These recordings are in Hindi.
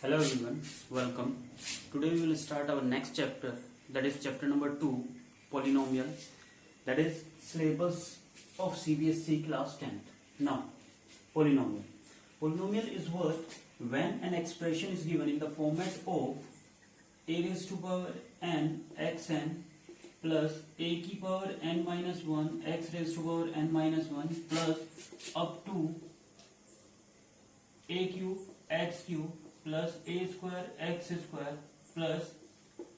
Hello everyone, welcome. Today we will start our next chapter, that is chapter number 2, polynomial, that is syllabus of CBSE class 10th. Now, polynomial. Polynomial is what? When an expression is given in the format of a raised to power n xn plus a की power n minus 1 x raised to power n minus 1 plus up to a cube x cube plus a square x square plus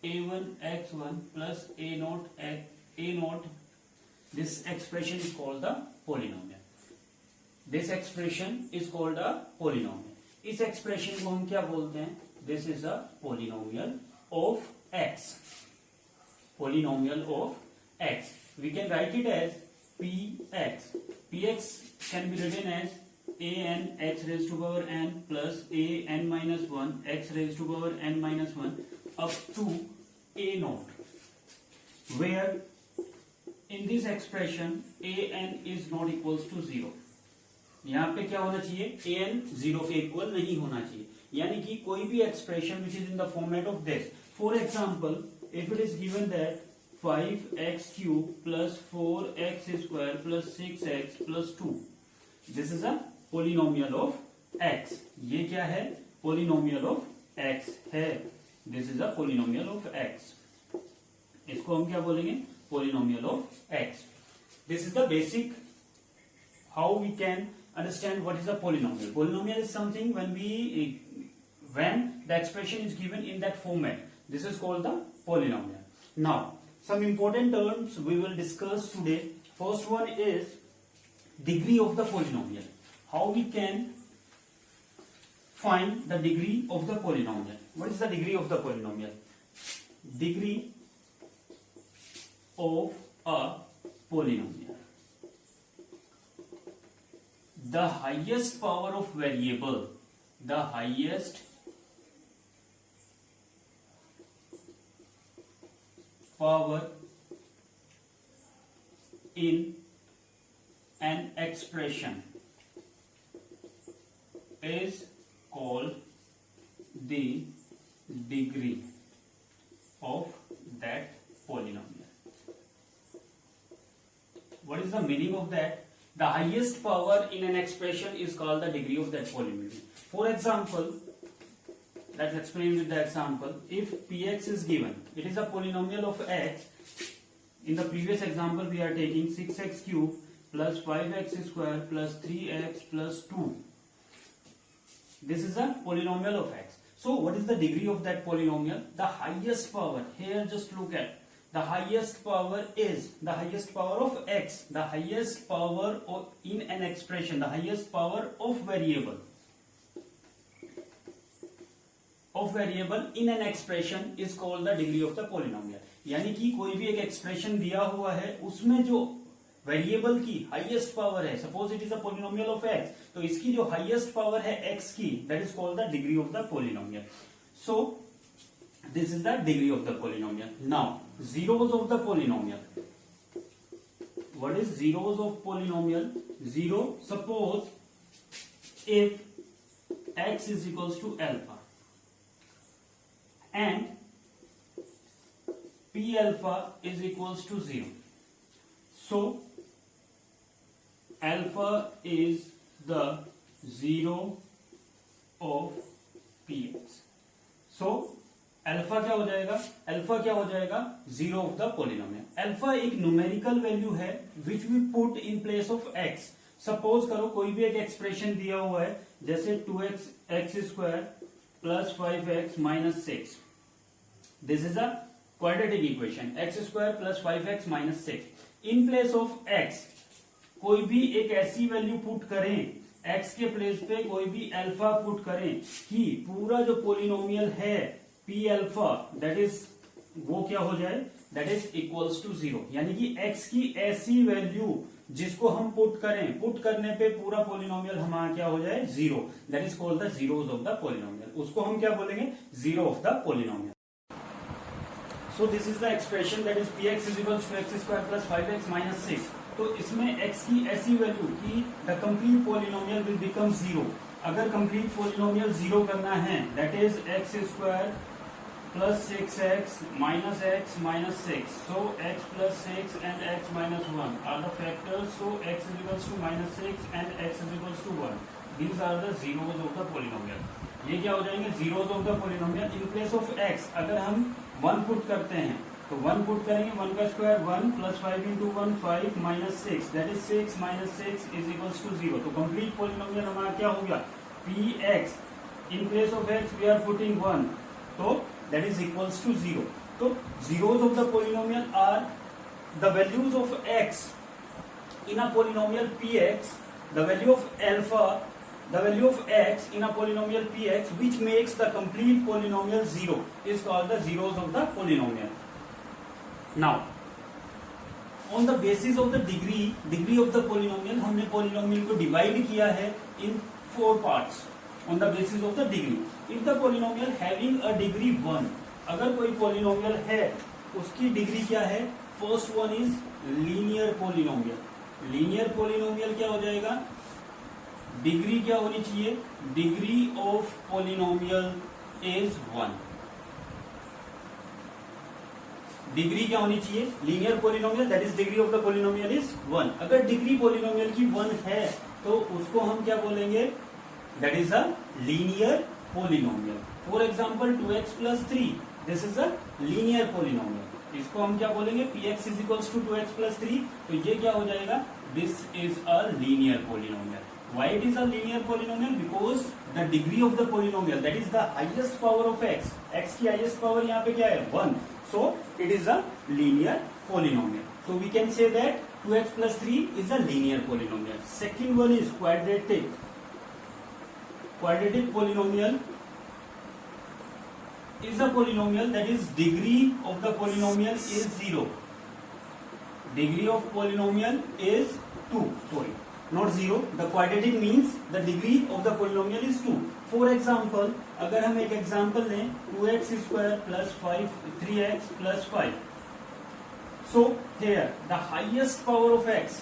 a1 x1 plus a naught. This expression is called the polynomial. This expression is called a polynomial. इस expression को हम क्या बोलते हैं? This is a polynomial of x. Polynomial of x. We can write it as px. Px can be written as a n x raised to power n plus a n minus 1 x raised to power n minus 1 up to a naught, where in this expression a n is not equals to 0. यहाँ पे क्या होना चाहिए? a n 0 के इक्वल नहीं होना चाहिए. यानी कि कोई भी expression which is in the format of this. For example, if it is given that 5x cube plus 4x square plus 6x plus 2, this is a polynomial of x. ये क्या है? Polynomial of x है. This is a polynomial of x. इसको हम क्या बोलेंगे? Polynomial of x. This is the basic how we can understand what is a polynomial. Polynomial is something when the expression is given in that format. This is called the polynomial. Now, some important terms we will discuss today. First one is degree of the polynomial. How we can find the degree of the polynomial? What is the degree of the polynomial? Degree of a polynomial. The highest power of variable, the highest power in an expression is called the degree of that polynomial. What is the meaning of that? The highest power in an expression is called the degree of that polynomial. For example, let's explain with the example. If px is given, it is a polynomial of x. In the previous example, we are taking 6x cube plus 5x square plus 3x plus 2. This is a polynomial of x. So what is the degree of that polynomial? The highest power. Here just look at. The highest power is the highest power of x. The highest power in an expression. The highest power of variable. Of variable in an expression is called the degree of the polynomial. यानी कि कोई भी एक expression दिया हुआ है उसमें जो वेरिएबल की हाईएस्ट पावर है, suppose it is a polynomial of x, तो इसकी जो हाईएस्ट पावर है एक्स की, that is called the degree of the polynomial. So this is the degree of the polynomial. Now zeros of the polynomial. What is zeros of polynomial? Zero, suppose if x is equals to alpha and p alpha is equals to 0. So alpha is the zero of px. So alpha क्या हो जाएगा? alpha क्या हो जाएगा? Zero of the polynomial. alpha एक न्यूमेरिकल वैल्यू है which we put in place of x. Suppose करो कोई भी एक एक्सप्रेशन दिया हुआ है जैसे 2x x square plus 5x minus 6. This is a quadratic equation. x square plus 5x minus 6. In place of x कोई भी एक ऐसी वैल्यू पुट करें, x के प्लेस पे कोई भी अल्फा पुट करें कि पूरा जो पोलिनोमियल है p अल्फा, दैट इज वो क्या हो जाए? That is equals to 0. यानी कि x की ऐसी वैल्यू जिसको हम पुट करें, पुट करने पे पूरा पोलिनोमियल हमारा क्या हो जाए? 0. That is called the zeros of the polynomial. उसको हम क्या बोलेंगे? Zero of the polynomial. So this is the expression, that is px is equals to x square plus 5x minus 6. तो इसमें x की ऐसी वैल्यू कि the complete polynomial will become zero. अगर कंप्लीट पॉलिनोमियल जीरो करना है, that is x square plus 6x minus x minus 6. So x plus 6 and x minus 1 are the factors. So x is equals to minus 6 and x is equals to 1. These are the zeros of the polynomial. ये क्या हो जाएंगे? Zeros of the polynomial. In place of x अगर हम 1 पुट करते हैं तो 1 पुट करेंगे, 1 का square 1 plus 5 into 1 5 minus 6, that is 6 minus 6 is equals to 0। तो कंप्लीट पॉलिनोमियल हमारा क्या हो गया? px in place of x we are putting 1, तो that is equals to 0. So zeros of the polynomial are the values of x in a polynomial px, the value of alpha, the value of x in a polynomial px which makes the complete polynomial 0 is called the zeros of the polynomial. Now on the basis of the degree of the polynomial, हमने polynomial को divide किया है in 4 parts. On the basis of the degree, if the polynomial having a degree 1, अगर कोई polynomial है उसकी डिग्री क्या है? First one is linear polynomial. Linear polynomial क्या हो जाएगा? डिग्री क्या होनी चाहिए? Degree of polynomial is 1। Degree क्या होनी चाहिए? Linear polynomial, that is degree of the polynomial is 1। अगर डिग्री पोलिनोमियल की 1 है तो उसको हम क्या बोलेंगे? That is a linear polynomial. For example, 2x plus 3. This is a linear polynomial. इसको हम क्या बोलेंगे? px is equals to 2x plus 3. तो ये क्या हो जाएगा? This is a linear polynomial. Why it is a linear polynomial? Because the degree of the polynomial, that is the highest power of x. x की highest power यहाँ पे क्या है? 1. So it is a linear polynomial. So we can say that 2x plus 3 is a linear polynomial. Second one is quadratic. Quadratic polynomial is a polynomial that is degree of the polynomial is 0. Degree of polynomial is 2. Sorry, not 0. The quadratic means the degree of the polynomial is 2. For example, अगर हम एक example लें 2x square plus 3x plus 5. So here the highest power of x,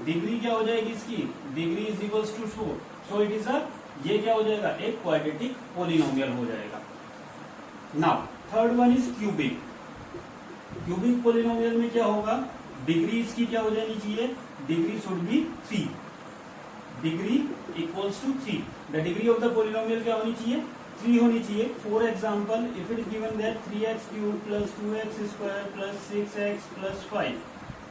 degree क्या हो जाएगी इसकी? Degree is equals to 4. So it is a, ये क्या हो जाएगा? एक क्वाड्रेटिक पोलिनोमियल हो जाएगा। Now third one is cubic. Cubic polynomial में क्या होगा? डिग्री इसकी क्या हो जानी चाहिए? Degree should be 3। Degree equals to 3। The degree of the polynomial क्या होनी चाहिए? 3 होनी चाहिए। For example, if it is given that 3x cube plus 2x square plus 6x plus 5,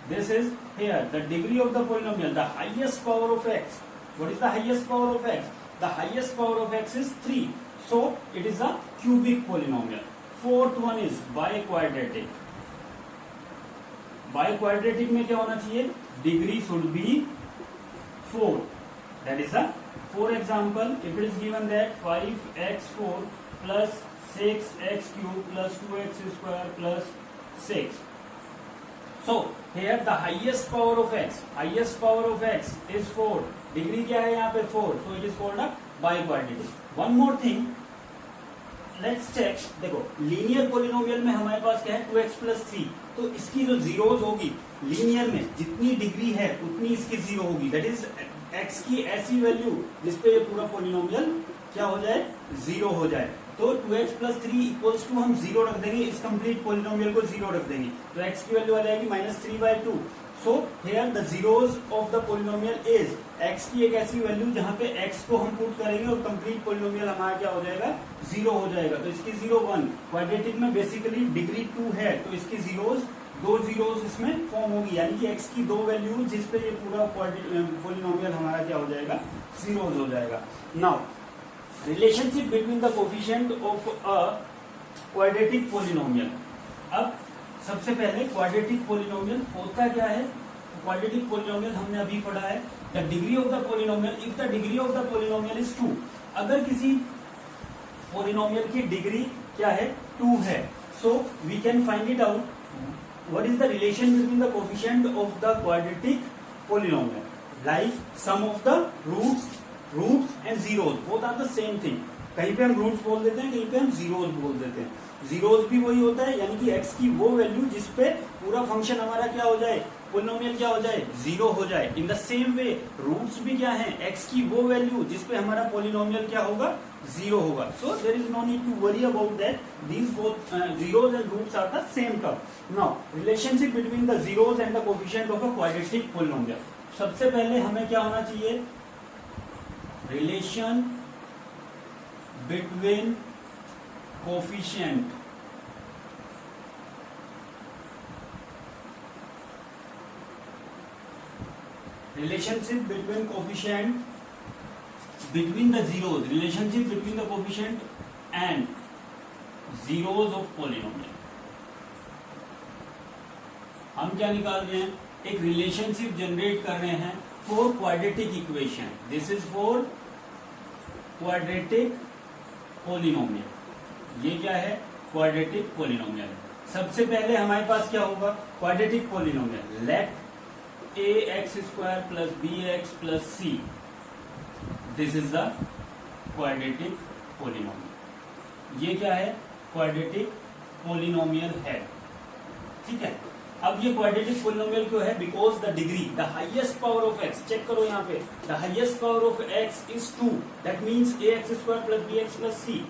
this is here the degree of the polynomial, the highest power of x. What is the highest power of x? The highest power of x is 3. So it is a cubic polynomial. Fourth one is biquadratic. Biquadratic में क्या होना चाहिए? Degree should be 4. That is a, for example, if it is given that 5x4 plus 6x cube plus 2x square plus 6. So here the highest power of x is 4. Degree क्या है यहाँ पे? 4. So it is called a biquadratic. One more thing, let's check. देखो लीनियर पोलिनोमियल में हमारे पास क्या है? 2x plus 3. तो इसकी जो जीरोज होगी लीनियर में, जितनी डिग्री है उतनी इसकी जीरो होगी। दैट इज x की ऐसी वैल्यू जिसपे ये पूरा पोलिनोमियल क्या हो जाए? जीरो हो जाए। तो 2x plus 3 इक्वल्स टू हम 0 रख देंगे, इस कंप्लीट पोलिनोमियल को 0 रख देंगे, तो x की वैल्यू आ जाएगी -3/2। So here the zeros of the polynomial is x की एक ऐसी वैल्यू जहां पे x को हम पुट करेंगे और कंप्लीट पोलिनोमियल हमारा क्या हो जाएगा? 0 हो जाएगा। तो इसकी 0 1। क्वाड्रेटिक में बेसिकली डिग्री 2 है, तो इसकी जीरोज, 2 जीरोज इसमें फॉर्म होगी, यानी कि x की 2 वैल्यू जिसपे ये पूरा पोलिनोमियल हमारा क्या हो जाएगा? जीरोज हो जाएगा। Now relationship between the coefficient of a quadratic polynomial. अब सबसे पहले क्वाड्रेटिक पोलिनोमियल होता क्या है? क्वाड्रेटिक पोलिनोमियल हमने अभी पढ़ा है, the degree of the polynomial, if the degree of the polynomial is 2। अगर किसी पोलिनोमियल की डिग्री क्या है? 2 है, so we can find it out what is the relation between the coefficient of the quadratic polynomial, like sum of the roots and zeros, both are the same thing. कहीं पे हम रूट्स बोल देते हैं, कहीं पे हम जीरोस बोल देते हैं। जीरोस भी वही होता है, यानी कि x की वो वैल्यू जिसपे पूरा फंक्शन हमारा क्या हो जाए? पोलिनोमियल क्या हो जाए, जीरो हो जाए। In the same way roots भी क्या है, एक्स की वो वैल्यू जिसपे हमारा पोलिनोमियल क्या होगा, जीरो होगा। So there is no need to worry about that, these both zeros and roots are the same term. Now relationship between the zeros and the coefficient of a quadratic polynomial. सबसे पहले हमें क्या होना चाहिए, relation between coefficient relationship between coefficient between the zeros, relationship between the coefficient and zeros of polynomial। हम क्या निकाल रहे हैं, एक रिलेशनशिप जनरेट कर रहे हैं for quadratic equation. This is for quadratic polynomial. ये क्या है, क्वाड्रेटिक पोलिनोमियल। सबसे पहले हमारे पास क्या होगा, quadratic polynomial, let ax square plus bx plus c, this is the quadratic polynomial। ये क्या है, क्वाड्रेटिक पोलिनोमियल है, ठीक है। अब ये क्वाड्रेटिक पोलिनोमियल क्यों है, because the degree, the highest power of x, check करो यहाँ पे, the highest power of x is 2, that means ax square plus bx plus c,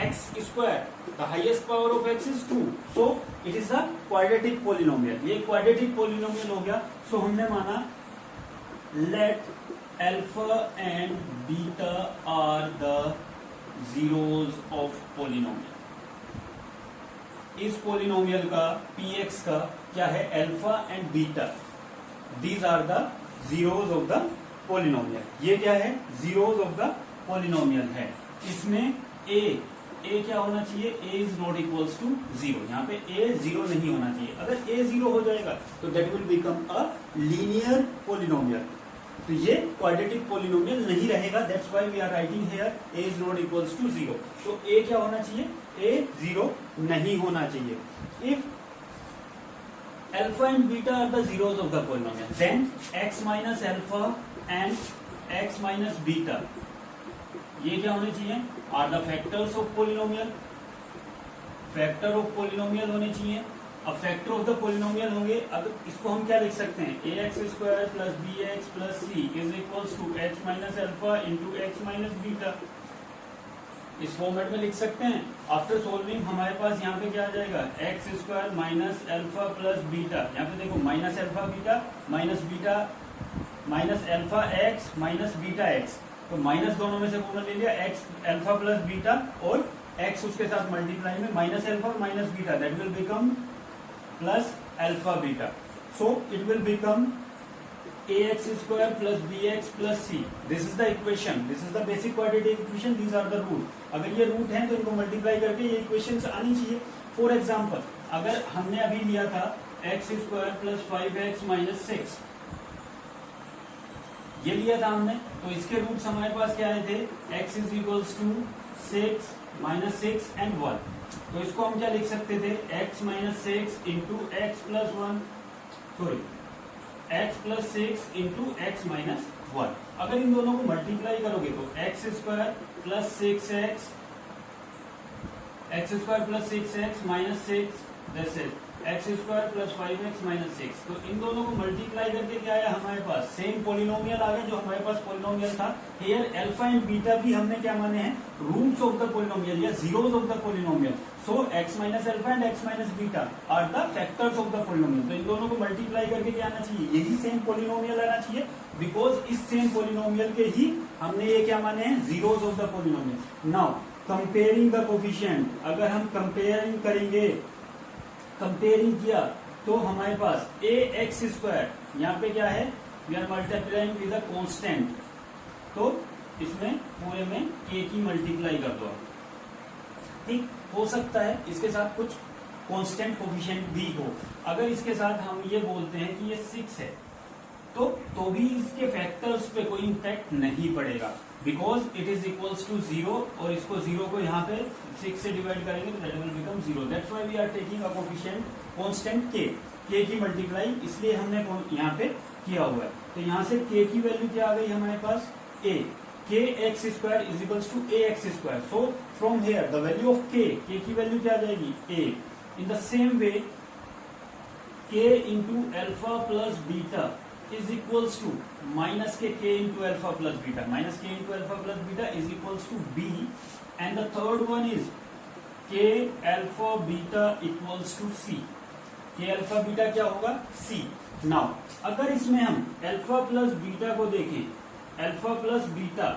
x square, the highest power of x is 2, so it is a quadratic polynomial। ये quadratic polynomial हो गया। so हमने माना let alpha and beta are the zeros of polynomial। इस polynomial का px का क्या है, alpha and beta, these are the zeros of the polynomial। ये क्या है, zeros of the polynomial है। इसमें a क्या होना चाहिए, a is not equals to zero. यहाँ पे a जीरो नहीं होना चाहिए। अगर a जीरो हो जाएगा तो that will become a linear polynomial. तो ये क्वाड्रेटिक पोलिनोमियल नहीं रहेगा। That's why we are writing here a is not equals to zero. तो a क्या होना चाहिए, a जीरो नहीं होना चाहिए। If alpha and beta are the zeros of the polynomial, then x minus alpha and x minus beta, ये क्या होने चाहिए, are the factors of polynomial. Factor of polynomial होने चाहिए। अब फैक्टर ऑफ द पोलिनोमियल होंगे। अब इसको हम क्या लिख सकते हैं, ax square plus bx plus c is equals to x minus alpha into x minus beta. इस फॉर्मेट में लिख सकते हैं। आफ्टर सोल्विंग हमारे पास यहाँ पे क्या आ जाएगा, x square minus alpha plus beta. यहाँ पे देखो minus alpha beta minus alpha x minus beta x, तो माइनस दोनों में से कॉमन ले लिया, एक्स अल्फा प्लस बीटा और एक्स उसके साथ मल्टीप्लाई में माइनस अल्फा और minus beta, that will become plus alpha beta. So it will become ax square plus bx plus c, this is the equation, this is the basic quadratic equation, these are the root। अगर ये रूट हैं तो इनको मल्टीप्लाई करके ये इक्वेशन आनी चाहिए। फॉर एग्जाम्पल अगर हमने अभी लिया था x square plus 5x minus 6, ये लिया था हमने, तो इसके रूट्स हमारे पास क्या आए थे, x is equals to 6 minus 6 and 1। तो इसको हम क्या लिख सकते थे, x minus 6 into x plus 1, sorry x plus 6 into x minus 1। अगर इन दोनों को मल्टीप्लाई करोगे तो x square plus 6x, x square plus 6x minus 6, that's it, x square plus 5x minus 6। तो इन दोनों को मल्टीप्लाई करके क्या आया हमारे पास, सेम पोलिनोमियल आ गया जो हमारे पास पोलिनोमियल था। हियर अल्फा एंड बीटा भी हमने क्या माने हैं, रूट्स ऑफ द पोलिनोमियल या zeros of the polynomial. So x minus alpha and x minus beta are the factors of the polynomial. तो इन दोनों को मल्टीप्लाई करके क्या आना चाहिए, यही सेम पोलिनोमियल आना चाहिए, बिकॉज इस सेम पोलिनोमियल के ही हमने ये क्या माने हैं, zeros of the polynomial. Now comparing the coefficient, अगर हम कंपेयरिंग करेंगे, कंपेयरिंग किया तो हमारे पास ए एक्स स्क्वायर, यहाँ पे क्या है, we are multiplying with a constant, तो इसमें पूरे में के की मल्टीप्लाई कर दो। ठीक, हो सकता है इसके साथ कुछ कांस्टेंट कोफिशिएंट भी हो। अगर इसके साथ हम ये बोलते हैं कि ये 6 है, तो भी इसके फैक्टर्स पे कोई इम्पैक्ट नहीं पड़ेगा, because it is equals to 0, और इसको 0 को यहाँ पे 6 से डिवाइड करेंगे तो that will become 0। That's why we are taking a coefficient constant के की मल्टीप्लाई, इसलिए हमने यहाँ पे किया हुआ है। तो यहाँ से के की वैल्यू क्या आ गई हमारे पास, a, k x square is equals to a x square. So from here the value of k की वैल्यू क्या आ जाएगी, a। In the same way k into alpha plus beta is equals to minus k k into alpha plus beta, minus k into alpha plus beta is equals to b, and the third one is k alpha beta equals to c। k alpha beta क्या होगा? c। नाउ अगर इसमें हम एल्फा प्लस बीटा को देखें, alpha plus beta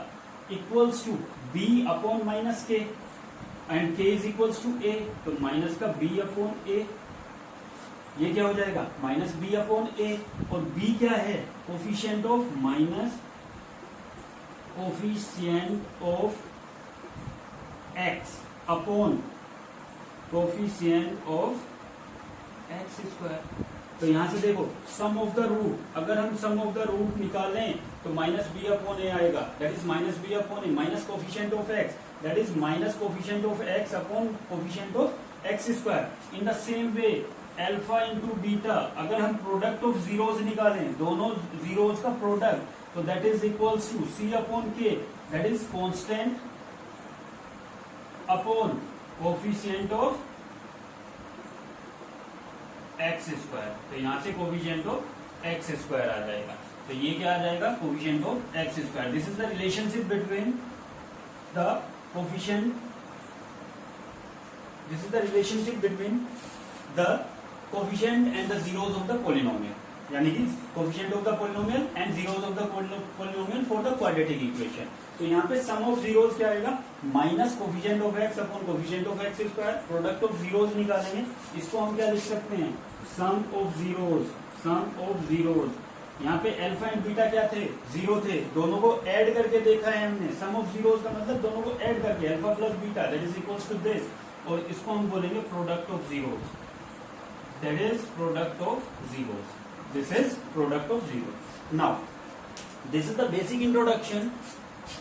equals to b upon minus k and k is equals to a, तो माइनस का b अपॉन a, ये क्या हो जाएगा? माइनस b अपॉन a, और b क्या है? Coefficient of minus coefficient of x upon coefficient of x square. तो यहां से देखो सम ऑफ द रूट, अगर हम सम ऑफ द रूट निकालें तो माइनस बी अपॉन ए आएगा, that is minus b upon a, minus coefficient of x, that is minus coefficient of x upon coefficient of x square. In the same way alpha into beta, अगर हम प्रोडक्ट ऑफ जीरोज निकालें, दोनों जीरोज का प्रोडक्ट, तो that is equals to c upon k, that is constant upon coefficient of x square. तो यहां से कोफिशिएंट ऑफ एक्स स्क्वायर आ जाएगा, तो ये क्या आ जाएगा? Coefficient of x square. This is the relationship between the coefficient, this is the relationship between the coefficient and the zeros of the polynomial, यानी कि coefficient of the polynomial and zeros of the polynomial for the quadratic equation. तो यहाँ पे सम ऑफ जीरोज क्या आएगा? Minus coefficient of x upon coefficient of x square. Product of zeros निकालेंगे, इसको हम क्या लिख सकते हैं? Sum of zeros, sum of zeros. यहाँ पे अल्फा एंड बीटा क्या थे? जीरो थे, दोनों को ऐड करके देखा है हमने। सम ऑफ जीरोज का मतलब दोनों को ऐड करके, alpha plus beta that is equals to this, और इसको हम बोलेंगे product of zeros, that is product of zeros, this is product of zero. Now this is the basic introduction.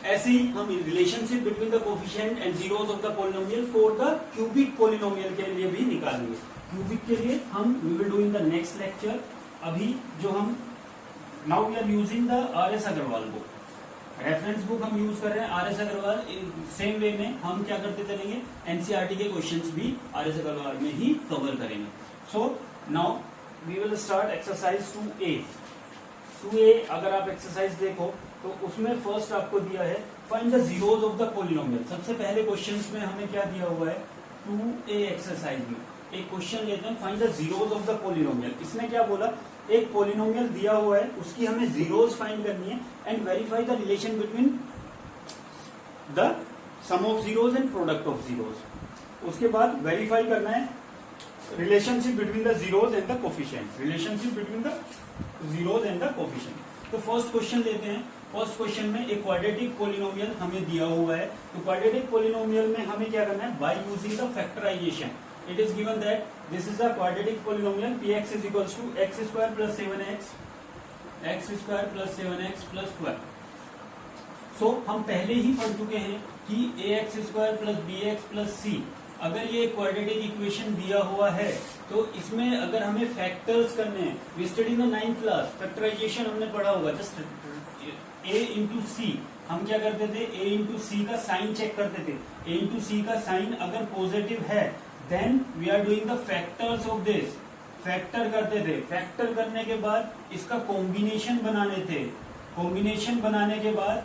ऐसे ही हम relationship between the coefficient and zeros of the polynomial for the cubic polynomial के लिए भी निकालेंगे। क्यूबिक के लिए हम we will do in the next lecture. अभी जो हम now we are using the R S. Agarwal book, reference book हम यूज कर रहे हैं आर.एस. अग्रवाल। सेम वे में हम क्या करते चलेंगे? एनसीईआरटी के क्वेश्चंस भी आर.एस. अग्रवाल में ही कवर करेंगे। So now we will start exercise 2A। 2A अगर आप एक्सरसाइज देखो तो उसमें फर्स्ट आपको दिया है find the zeros of the polynomial. सबसे पहले क्वेश्चंस में हमें क्या दिया हुआ है? 2A एक्सरसाइज में एक क्वेश्चन लेते हैं, find the zeros of the polynomial. इसने क्या बोला? एक पॉलिनोमियल दिया हुआ है, उसकी हमें जीरोज फाइंड करनी है and verify the relation between the sum of zeros and product of zeros. उसके बाद वेरीफाई करना है relationship between the zeros and the coefficient, relationship between the zeros and the coefficient. तो फर्स्ट क्वेश्चन लेते हैं। फर्स्ट क्वेश्चन में एक क्वाड्रेटिक पॉलिनोमियल हमें दिया हुआ है, तो क्वाड्रेटिक पॉलिनोमियल में हमें क्या करना है? By using the factorization it is given that this is a quadratic polynomial px is equals to x square plus 7x, x square plus 7x plus 12। So हम पहले ही पढ़ चुके हैं कि ax square plus bx plus c, अगर ये क्वाड्रेटिक इक्वेशन दिया हुआ है तो इसमें अगर हमें फैक्टर्स करने हैं, we study in the 9th class, factorization हमने पढ़ा होगा। जस्ट a इंटू सी, हम क्या करते थे? a इंटू सी का साइन चेक करते थे। a इंटू सी का साइन अगर पॉजिटिव है then we are doing the factors of this, factor करते थे। फैक्टर करने के बाद इसका कॉम्बिनेशन बनाने थे। कॉम्बिनेशन बनाने के बाद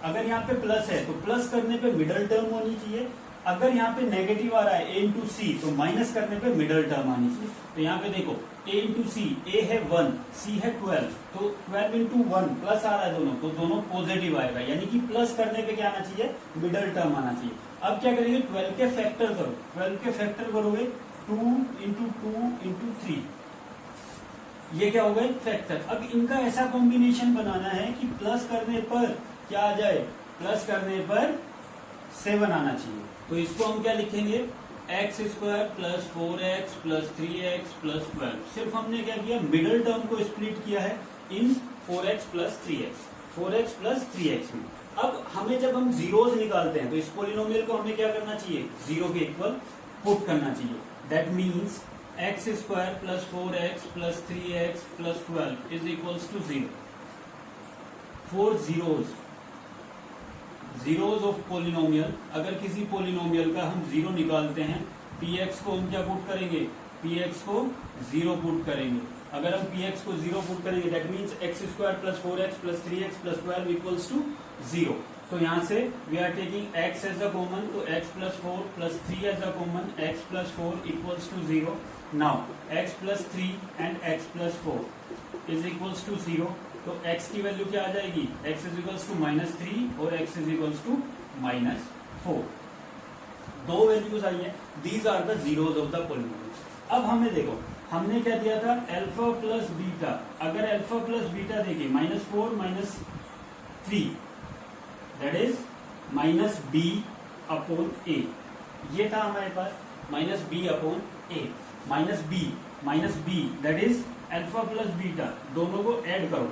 अगर यहाँ पे प्लस है तो प्लस करने पे मिडल टर्म होनी चाहिए, अगर यहाँ पे नेगेटिव आ रहा है a इंटू सी तो माइनस करने पे मिडल टर्म आनी चाहिए। तो यहाँ पे देखो a इंटू सी, a है 1, c है 12, तो 12 इंटू 1 प्लस आ रहा है दोनों, तो दोनों पॉजिटिव आएगा, यानी कि प्लस करने पे क्या आना चाहिए? मिडल टर्म आना चाहिए। अब क्या करेंगे? 12 के फैक्टर करो, 12 के फैक्टर करोगे 2 इंटू 2 इंटू 3, ये क्या हो गए? फैक्टर। अब इनका ऐसा कॉम्बिनेशन बनाना है कि प्लस करने पर क्या आ जाए? प्लस करने पर 7 आना चाहिए। तो इसको हम क्या लिखेंगे? X square plus 4x plus 3x plus 12। सिर्फ हमने क्या किया? मिडल टर्म को स्प्लिट किया है इन 4x plus 3x, 4x plus 3x में। अब हमें जब हम जीरोज निकालते हैं तो इस पॉलिनोमियल को हमें क्या करना चाहिए? जीरो के इक्वल पुट करना चाहिए। That means x square plus 4x plus 3x plus 12 is equals to 0। 4 zeros, zeros of polynomial, अगर किसी पॉलिनोमियल का हम जीरो निकालते हैं px को हम क्या पुट करेंगे? px को 0 पुट करेंगे। अगर हम px को 0 पुट करेंगे that means x square plus 4x plus 3x plus 12 equals to 0। तो यहाँ से we are taking x as a common, तो x plus 4 plus 3 as a common, x plus 4 equals to 0। Now x plus 3 and x plus 4 is equals to 0। तो x की वैल्यू क्या आ जाएगी, x इज इक्वल्स टू -3 और x इज इक्वल्स टू -4। दो वैल्यूज आई है, these are the zeros of the polynomial. अब हमें देखो, हमने क्या दिया था, अल्फा प्लस बीटा। अगर अल्फा प्लस बीटा देखिए -4 -3 that is -b upon a, ये था हमारे पास -b upon a। -b that is alpha plus beta, दोनों को ऐड करो,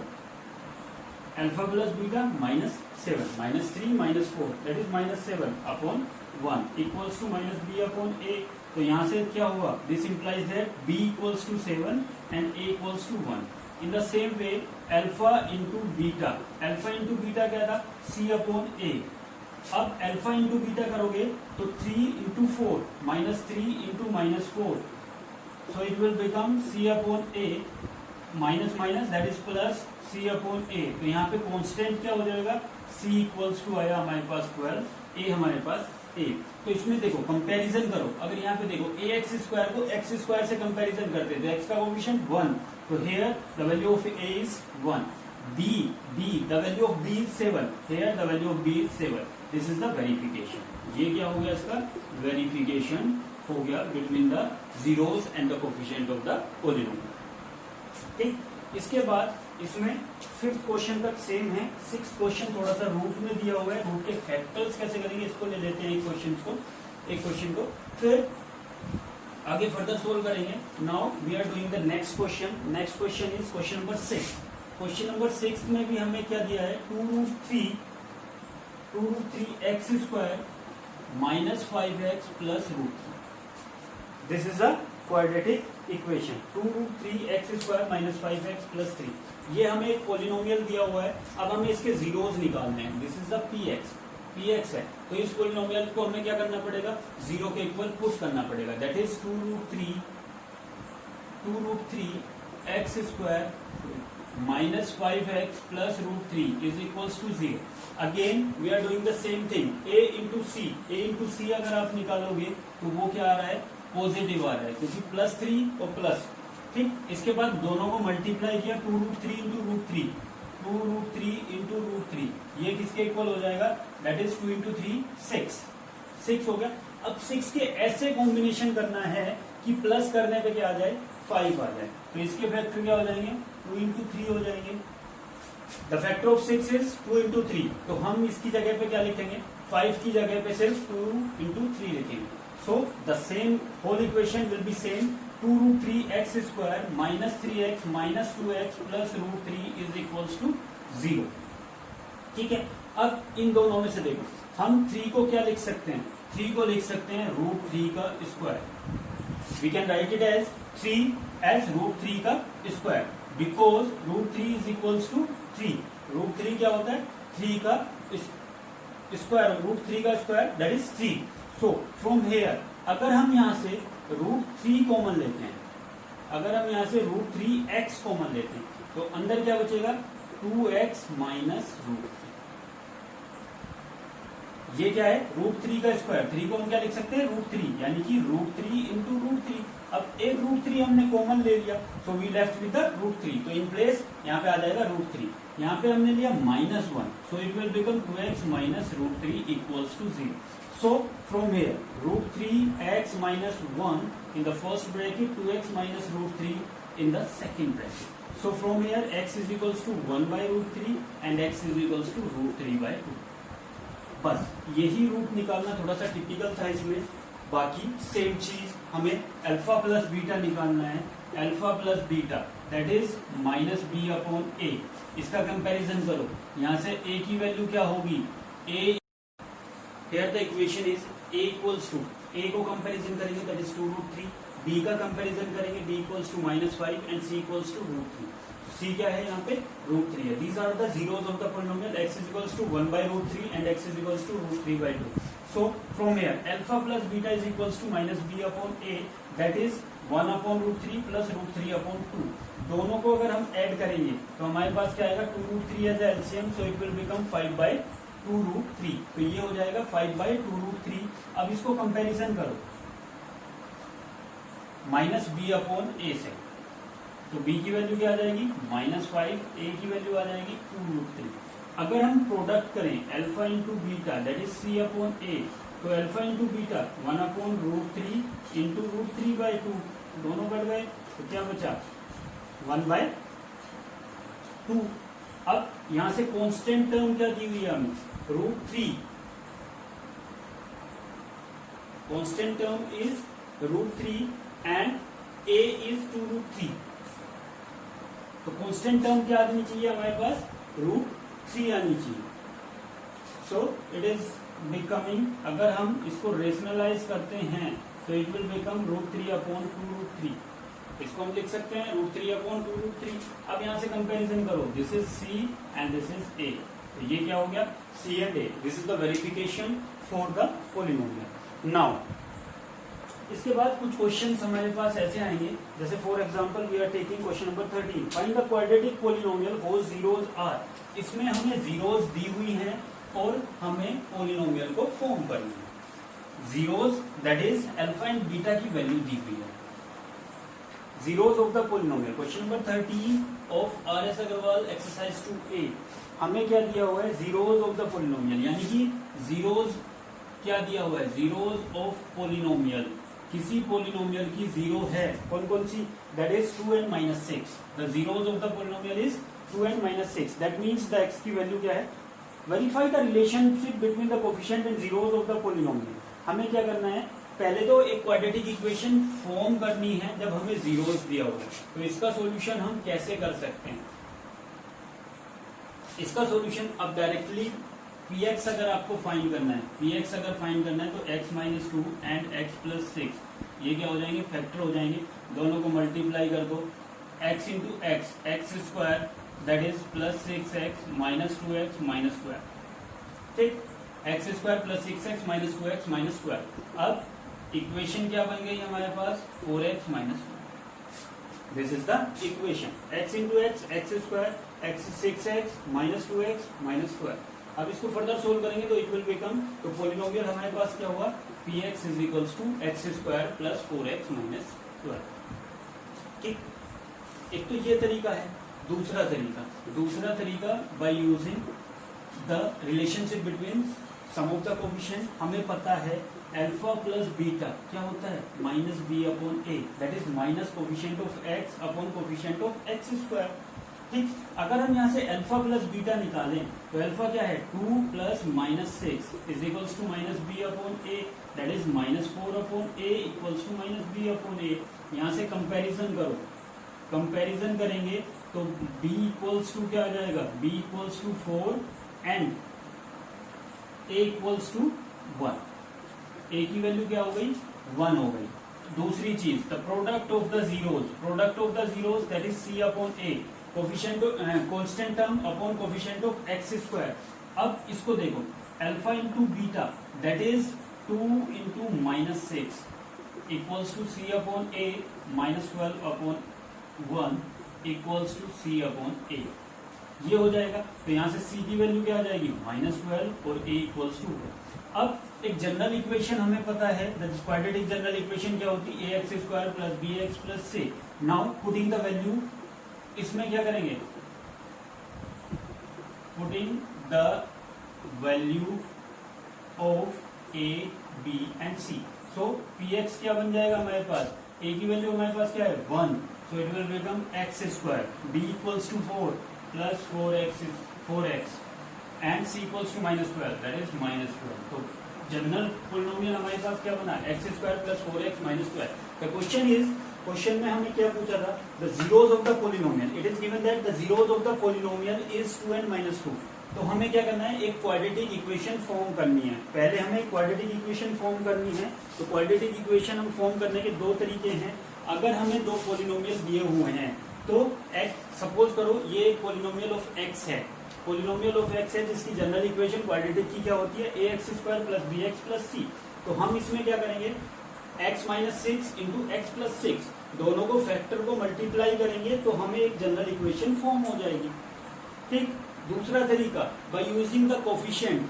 alpha plus beta -7 -3 -4 that is -7 upon 1 equals to -b upon a। तो यहां से क्या हुआ, this implies that b equals to 7 and a equals to 1। In the same way alpha into beta क्या था, c अपॉन a। अब अल्फा इंटू बीटा करोगे तो 3 into 4 -3 into -4, so it will become c upon a minus minus that is plus c upon a। तो यहाँ पे कांस्टेंट क्या हो जाएगा, c इक्वल्स टू आया हमारे पास 12, a हमारे पास 8। तो इसमें देखो कंपैरिजन करो, अगर यहाँ पे देखो ax स्क्वायर को x स्क्वायर से कंपैरिजन करते हैं तो x का कोएफिशिएंट 1, तो here the value of a is 1। b the value of b is 7, here the value of b is 7। This is the verification. ये क्या हो गया, इसका वेरिफिकेशन हो गया between the zeros and the coefficient of the polynomial. ठीक, इसके बाद इसमें 5th क्वेश्चन तक सेम है। 6th क्वेश्चन थोड़ा सा रूट में दिया हुआ है, रूट के फैक्टर्स कैसे करेंगे इसको ले लेते हैं एक क्वेश्चन को, फिर आगे फर्दर सोल्व करेंगे। Now we are doing the next question. Next question is question number 6। Question number 6 में भी हमें क्या दिया है, 2√3 x square minus 5x plus √3। This is a quadratic equation, 2√3x square minus 5x plus 3। ये हमें एक पॉलिनोमियल दिया हुआ है, अब हमें इसके जीरोज निकालने हैं। दिस इज द px है, तो इस पॉलिनोमियल को हमें क्या करना पड़ेगा, 0 के इक्वल पुट करना पड़ेगा। That is 2√3 x square minus 5x plus √3 is equals to 0। Again we are doing the same thing, a into c अगर आप निकालोगे तो वो क्या आ रहा है, पॉजिटिव आ रहा है, क्योंकि +3 और प्लस। ठीक, इसके बाद दोनों को मल्टीप्लाई किया, 2√3 इंटू √3 ये किसके इक्वल हो जाएगा, दैट इज 2 इंटू 3 6 हो गया। अब 6 के ऐसे कॉम्बिनेशन करना है कि प्लस करने पे क्या आ जाए, 5 आ जाए। तो इसके फैक्टर क्या हो जाएंगे, 2 इंटू 3 हो जाएंगे। The factor of 6 is 2 into 3, तो हम इसकी जगह पे क्या लिखेंगे, 5 की जगह पे सिर्फ 2 इंटू 3 लिखेंगे। So the same whole equation will be same, 2√3x square minus 3x minus 2x plus √3 is equals to 0। ठीक है, अब इन दोनों में से देखो, हम 3 को क्या लिख सकते हैं, 3 को लिख सकते हैं √3 का square. We can write it as 3 as √3 का square, because √3 is equals to 3। √3 क्या होता है, 3 का स्क्वायर, √3 का square that is 3। So from hair अगर हम यहां से √3 कॉमन लेते हैं, अगर हम यहां से √3x कॉमन लेते हैं तो अंदर क्या बचेगा, 2x माइनस √3। ये क्या है, √3 का स्क्वायर, 3 को हम क्या लिख सकते हैं, √3, यानी कि √3 इंटू √3। अब एक √3 हमने कॉमन ले लिया, so we left with the √3, तो इन प्लेस यहाँ पे आ जाएगा √3। यहाँ पे हमने लिया -1, so it will become 2x minus √3 equals to 0। So from here √3x minus 1 in the first bracket, 2x minus √3 in the second bracket. So from here x is equals to 1 by √3 and x is equals to √3 by 2। बस यही रूट निकालना थोड़ा सा टिपिकल था इसमें, बाकी सेम चीज हमें अल्फा प्लस बीटा निकालना है। Alpha plus beta that is -b upon a। इसका कंपैरिजन करो, यहाँ से a की वैल्यू क्या होगी, a here the equation is a equals to, a को कंपैरिजन करेंगे दैट इज 2√3, b का कंपैरिजन करेंगे b equals to -5 and c equals to √3। c क्या है यहाँ पे √3 है. These are the zeros of the polynomial x is equals to 1/√3 and x is equals to √3/2. So from here alpha plus beta is equals to minus b upon a, that is 1/√3 plus √3/2. दोनों को अगर हम ऐड करेंगे तो हमारे पास क्या आएगा 2√3 as LCM, so it will become 5/2√3. तो ये हो जाएगा 5/2√3. अब इसको कंपैरिजन करो माइनस बी अपॉन ए से, तो b की वैल्यू क्या आ जाएगी -5, a की वैल्यू आ जाएगी 2√3. अगर हम प्रोडक्ट करें alpha into beta that is c upon a, तो अल्फा इंटू बीटा 1/√3 इंटू √3/2, दोनों कट गए तो क्या बचा 1/2. अब यहां से कांस्टेंट टर्म क्या दी हुई है हमें √3. Constant term is √3 and a is 2√3. तो कांस्टेंट टर्म क्या आनी चाहिए हमारे पास √3 आनी चाहिए. सो इट इज बिकमिंग, अगर हम इसको रेशनलाइज करते हैं तो इट विल बिकम √3/2√3. इसको हम लिख सकते हैं √3/2√3. अब यहां से कंपैरिजन करो, this is c and this is a, तो ये क्या हो गया c and a. This is the verification for the polynomial. Now इसके बाद कुछ क्वेश्चंस हमारे पास ऐसे आएंगे, जैसे for example we are taking question number 13, find the quadratic polynomial whose zeros are. इसमें हमें जीरोज दी हुई हैं और हमें पॉलिनोमियल को फॉर्म करनी है. Zeros that is alpha and beta की वैल्यू दी हुई है. Zeros of the polynomial, question number 13 of R S Aggarwal exercise 2A. हमें क्या दिया हुआ है जीरोज ऑफ द पॉलिनोमियल, यानी कि जीरोज क्या दिया हुआ है जीरोज ऑफ पॉलिनोमियल. किसी पॉलिनोमियल की जीरो है, कौन कौन सी, that is 2 and -6. The zeros of the polynomial is 2 and -6. That means the x की वैल्यू क्या है. Verify the relationship between the coefficient and zeros of the polynomial. हमें क्या करना है, पहले तो एक क्वाड्रेटिक इक्वेशन फॉर्म करनी है जब हमें जीरोज दिया हुआ है. तो इसका सॉल्यूशन हम कैसे कर सकते हैं. इसका सॉल्यूशन अब डायरेक्टली px अगर आपको फाइंड करना है, px अगर फाइंड करना है तो x - 2 एंड x + 6 ये क्या हो जाएंगे फैक्टर हो जाएंगे. दोनों को मल्टीप्लाई कर दो, x into x square that is +6x - 2x -2. ठीक, x स्क्वायर +6x - 2x -2. अब इक्वेशन क्या बन गई हमारे पास 4x - 1. This is the equation. x into x square, x 6x - 2x -2. अब इसको फर्दर सोल्व करेंगे तो इट विल बिकम, तो पॉलिनोमियल हमारे पास क्या हुआ px is equals to x square plus 4x minus 12. ठीक, एक तो ये तरीका है. दूसरा तरीका by using the relationship between sum of the coefficient. हमें पता है अल्फा प्लस बीटा क्या होता है -b/a, that is minus coefficient of x upon coefficient of x square. ठीक, अगर हम यहाँ से अल्फा प्लस बीटा निकालें तो अल्फा क्या है 2 + -6 is equals to -b/a, that is -4/a equals to -b/a. यहाँ से कंपैरिजन करो, कंपैरिजन करेंगे तो b इक्वल्स टू क्या आ जाएगा, b equals to 4 and a equals to 1. a की वैल्यू क्या हो गई 1 हो गई. दूसरी चीज the product of the zeros that is c/a, coefficient constant term upon coefficient of x square. अब इसको देखो alpha into beta that is 2 into -6 equals to c/a -12/1 equals to c/a. ये हो जाएगा. तो यहाँ से c की वैल्यू क्या आ जाएगी -12 और a इक्वल्स टू. अब एक जनरल इक्वेशन हमें पता है, द क्वाड्रेटिक जनरल इक्वेशन क्या होती है ax square plus bx plus c. Now putting the value, इसमें क्या करेंगे putting the value of a b and c. So px क्या बन जाएगा हमारे पास, a की वैल्यू हमारे पास क्या है 1, so it will become x square, b equals to 4 plus 4x and c equals to -12 that is -12. तो जनरल पॉलिनोमियल हमारे पास क्या बना x square plus 4x -12. The question is, question में हमने क्या पूछा था, the zeros of the polynomial. It is given that the zeros of the polynomial is 2 and -2. तो हमें क्या करना है, एक क्वाड्रेटिक इक्वेशन फॉर्म करनी है. पहले हमें क्वाड्रेटिक इक्वेशन फॉर्म करनी है. तो क्वाड्रेटिक इक्वेशन हम फॉर्म करने के दो तरीके हैं. अगर हमें दो पॉलिनोमियल दिए हुए हैं तो x सपोज करो ये एक पोलिनोमियल ऑफ x है, पोलिनोमियल ऑफ x है जिसकी जनरल इक्वेशन क्वाड्रेटिक की क्या होती है, ax square plus b x plus c. तो हम इसमें क्या करेंगे, x minus six into x plus six, दोनों को फैक्टर को मल्टीप्लाई करेंगे तो हमें एक जनरल इक्वेशन फॉर्म हो जाएगी। ठीक, दूसरा तरीका बाय यूजिंग द कोफिशिएंट,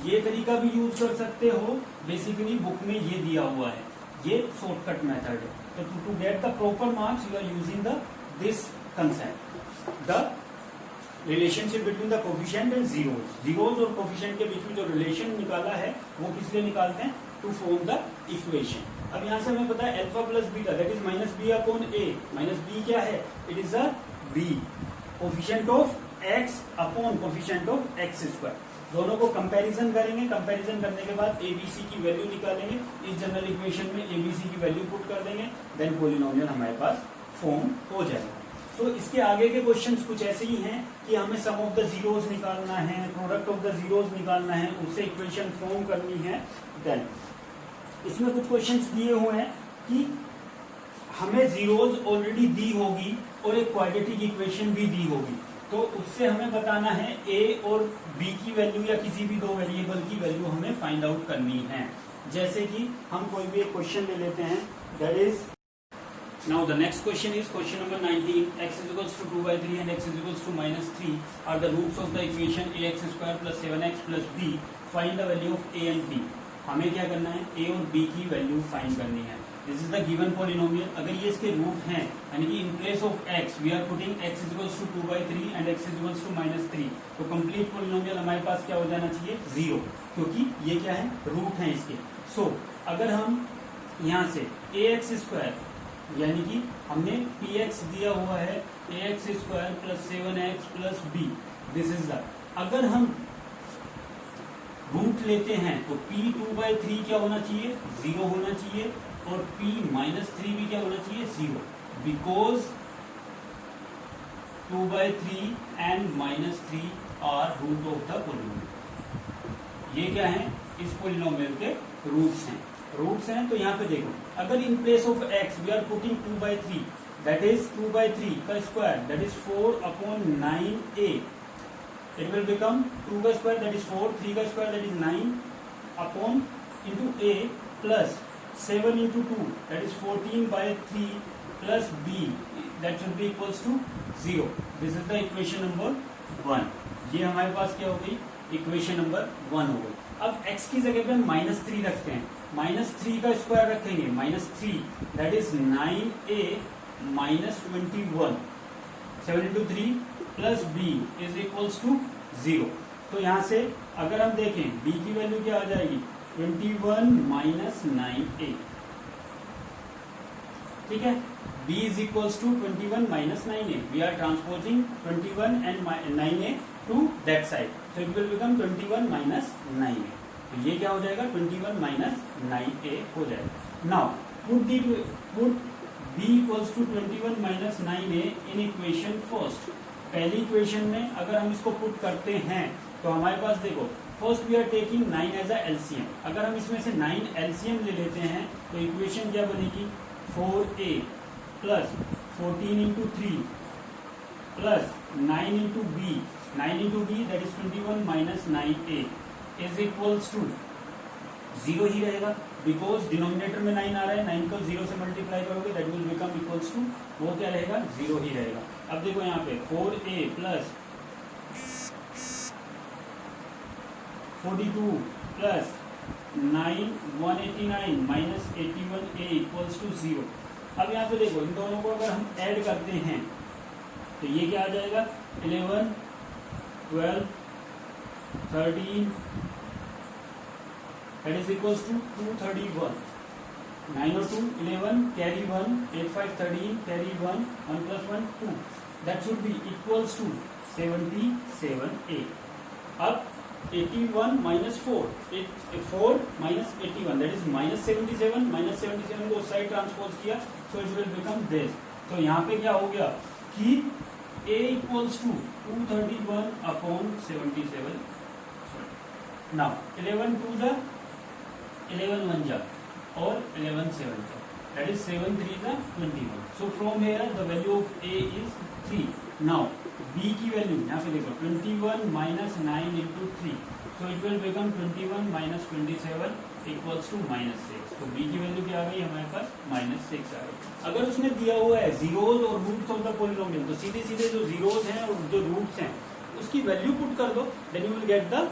ये तरीका भी यूज कर सकते हो, बेसिकली बुक में ये दिया हुआ है, ये शॉर्टकट मेथड है। तो to get the proper marks you are using the this concept, the relationship between the coefficient and zeros. Zeros और कोफिशिएंट के बीच में जो रिलेशन निकाला है वो किस लिए निकालते हैं, टू फॉर्म द इक्वेशन। अब यहाँ से हमें पता है alpha plus beta that is minus b upon a, minus b क्या है, it is a b, coefficient of x upon coefficient of x square. दोनों को कंपैरिजन करेंगे, कंपैरिजन करने के बाद एबीसी की वैल्यू निकालेंगे, इस जनरल इक्वेशन में एबीसी की वैल्यू पुट कर देंगे, देन पॉलिनोमियल हमारे पास फॉर्म हो जाएगा। तो इसके आगे के क्वेश्चंस कुछ ऐसे ही हैं कि हमें सम ऑफ द जीरोस निकालना है, प्रोडक्ट ऑफ द जीरोस निकालना है, उससे इक्वेशन फॉर्म करनी है। देन इसमें कुछ क्वेश्चंस दिए हुए हैं कि हमें जीरोस ऑलरेडी दी होगी और एक क्वाड्रेटिक इक्वेशन भी दी होगी, तो उससे हमें बताना है a और b की वैल्यू या किसी भी दो वेरिएबल की वैल्यू हमें फाइंड आउट करनी है। जैसे कि हम कोई भी एक क्वेश्चन ले लेते हैं, that is now the next question is question number 19, x is equals to 2/3 and x is equals to -3 are the roots of the equation ax square plus 7x plus b, find the value of a and b। हमें क्या करना है, a और b की वैल्यू फाइंड करनी है। This is the given polynomial, अगर ये इसके रूट हैं यानी कि in place of x we are putting x is equals to 2/3 and x is equals to -3, तो कंप्लीट पॉलिनोमियल हमारे पास क्या हो जाना चाहिए, 0, क्योंकि ये क्या है, रूट है इसके। सो अगर हम यहाँ से ax स्क्वायर यानी कि हमने px दिया हुआ है ax square plus 7x plus b, this is the, अगर हम रूट लेते हैं तो p 2/3 क्या होना चाहिए, 0 होना चाहिए, और p -3 भी क्या होना चाहिए, 0, because 2/3 and -3 are root of the polynomial. ये क्या है, इस पॉलिनोमियल के रूट्स हैं, रूट्स हैं। तो यहाँ पे देखो, अगर in place of x we are putting 2/3, that is 2/3 का square that is 4/9a, it will become 2 का स्क्वायर दैट इज 4, 3 का square that is 9 upon into a plus 7 into 2 that is 14/3 plus b that should be equals to 0. This is the equation number 1. ये हमारे पास क्या हो गई, इक्वेशन नंबर 1 हो गई। अब x की जगह पे हम -3 रखते हैं, -3 का स्क्वायर रखेंगे, -3 that is 9a minus 21, 7 into 3 plus b is equals to 0। तो यहाँ से अगर हम देखें b की वैल्यू क्या आ जाएगी, 21 minus 9a, ठीक है, b is equals to 21 minus 9a, we are transposing 21 and 9a to that side, so it will become 21 minus 9a, तो ये क्या हो जाएगा, 21 minus 9a हो जाएगा। now put b equals to 21 minus 9a in equation first। पहली इक्वेशन में अगर हम इसको पुट करते हैं तो हमारे पास देखो, first we are taking 9 as a LCM, अगर हम इसमें से 9 एलसीएम ले लेते हैं तो इक्वेशन क्या बनेगी, 4a plus 14 into 3 plus 9 into b, 9 into b that is 21 minus 9a is equals to 0 ही रहेगा, बिकॉज डिनोमिनेटर में 9 आ रहा है, 9 को 0 से मल्टीप्लाई करोगे that will become equals to, वो क्या रहेगा, 0 ही रहेगा। अब देखो यहाँ पे 4a plus 42 plus 9 189 minus 81a equals to 0। अब यहाँ पे देखो, इन दोनों को अगर हम ऐड करते हैं तो ये क्या आ जाएगा, 11 12 13 that is equals to 231, 9 और 2 11 carry 1 8 5 13 carry 1 1 plus 1 2, that should be equals to 77a। अब 81 minus 4 minus 81 that is minus 77, minus 77 को उस साइड ट्रांसपोज किया, so it will become this। तो यहाँ पे क्या हो गया कि a equals to 231 upon 77। now 11 2 जा 11 1 जा और 11 7 जा, that is 7 3 is 21. So from here the value of A is 3. Now B की वैल्यू यहाँ पे देखो 21 minus 9 into 3, so it will become 21 minus 27 equals to -6. तो B की वैल्यू क्या आ गई हमारे पास -6 आ गई। अगर उसने दिया हुआ है जीरोज और रूट्स ऑफ द पॉलिनोमियल, तो सीधे सीधे जो जीरोज हैं और जो रूट्स हैं उसकी वैल्यू पुट कर दो, then you will get the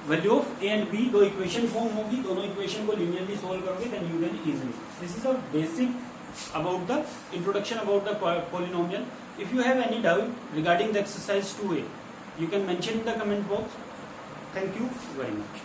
value of a and b. दो इक्वेशन फॉर्म होगी, दोनों इक्वेशन को लिनियरली सोल्व करोगे, then you can easily. This is a basic about the introduction about the polynomial. If you have any doubt regarding the exercise 2A, you can mention in the comment box. Thank you very much.